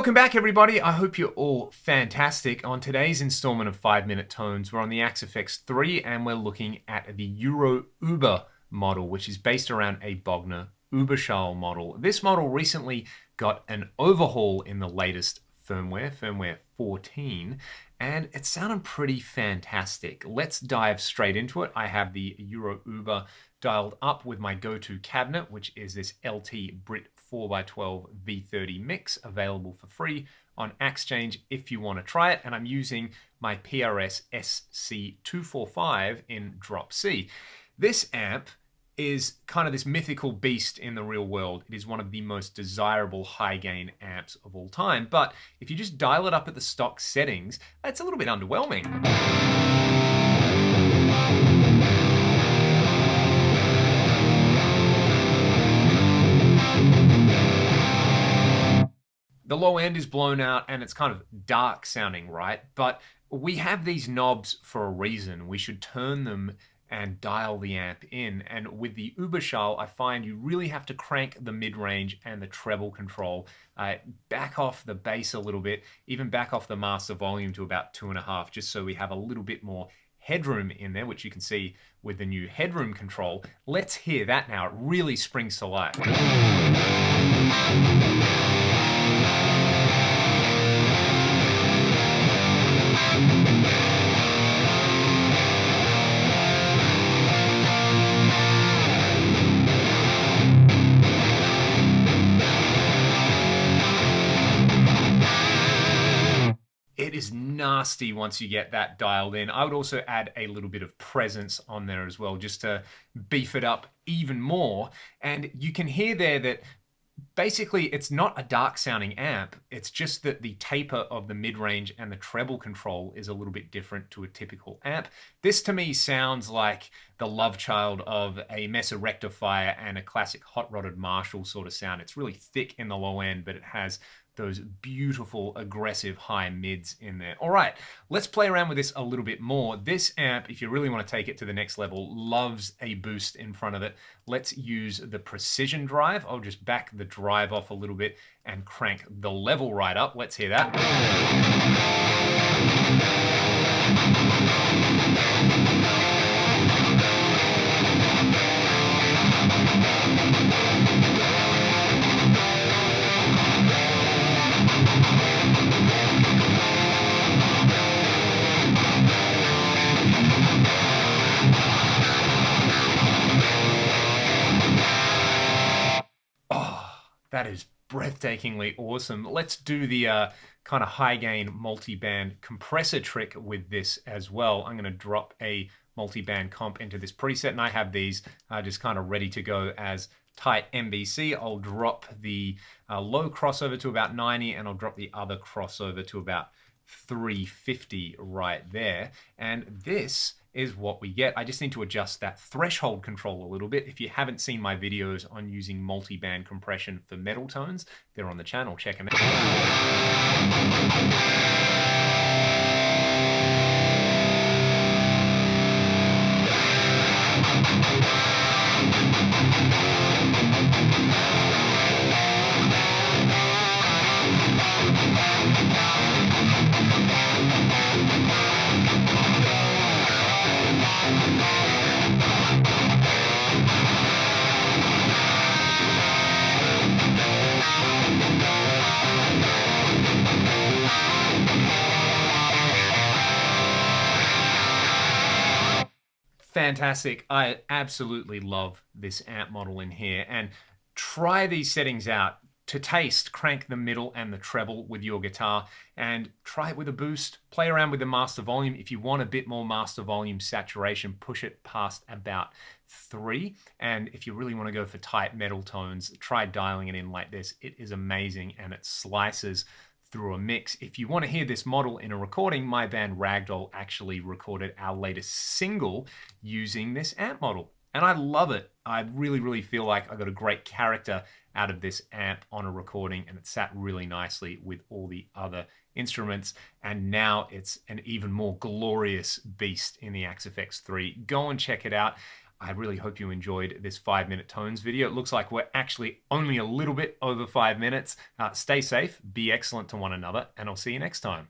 Welcome back, everybody. I hope you're all fantastic. On today's installment of 5-Minute Tones, we're on the Axe 3 and we're looking at the Euro Uber model, which is based around a Bogner Uberschall model. This model recently got an overhaul in the latest firmware 14, and it sounded pretty fantastic. Let's dive straight into it. I have the Euro Uber dialed up with my go-to cabinet, which is this LT Brit 4x12 V30 mix, available for free on Axchange if you want to try it. And I'm using my PRS SC245 in Drop C. This amp is kind of this mythical beast in the real world. It is one of the most desirable high gain amps of all time, but if you just dial it up at the stock settings, it's a little bit underwhelming. The low end is blown out and it's kind of dark sounding, right? But we have these knobs for a reason. We should turn them and dial the amp in. And with the Uberschall, I find you really have to crank the mid-range and the treble control, back off the bass a little bit, even back off the master volume to about 2.5, just so we have a little bit more headroom in there, which you can see with the new headroom control. Let's hear that now. It really springs to life. It is nasty once you get that dialed in. I would also add a little bit of presence on there as well, just to beef it up even more. And you can hear there that basically it's not a dark sounding amp. It's just that the taper of the mid-range and the treble control is a little bit different to a typical amp. This to me sounds like the love child of a Mesa rectifier and a classic hot rodded Marshall sort of sound. It's really thick in the low end, but it has those beautiful aggressive high mids in there. All right, let's play around with this a little bit more. This amp, if you really want to take it to the next level, loves a boost in front of it. Let's use the precision drive. I'll just back the drive off a little bit and crank the level right up. Let's hear that. That is breathtakingly awesome. Let's do the kind of high gain multi-band compressor trick with this as well. I'm going to drop a multi-band comp into this preset, and I have these just kind of ready to go as tight MBC. I'll drop the low crossover to about 90, and I'll drop the other crossover to about 350 right there. And this is what we get. I just need to adjust that threshold control a little bit. If you haven't seen my videos on using multi-band compression for metal tones, they're on the channel. Check them Fantastic. I absolutely love this amp model in here, and try these settings out. To taste, crank the middle and the treble with your guitar and try it with a boost. Play around with the master volume. If you want a bit more master volume saturation, push it past about 3. And if you really want to go for tight metal tones, try dialing it in like this. It is amazing and it slices through a mix. If you want to hear this model in a recording, my band Ragdoll actually recorded our latest single using this amp model. And I love it. I really feel like I got a great character out of this amp on a recording, and it sat really nicely with all the other instruments. And now it's an even more glorious beast in the Axe 3. Go and check it out. I really hope you enjoyed this 5-minute tones video. It looks like we're actually only a little bit over 5 minutes. Stay safe, be excellent to one another, and I'll see you next time.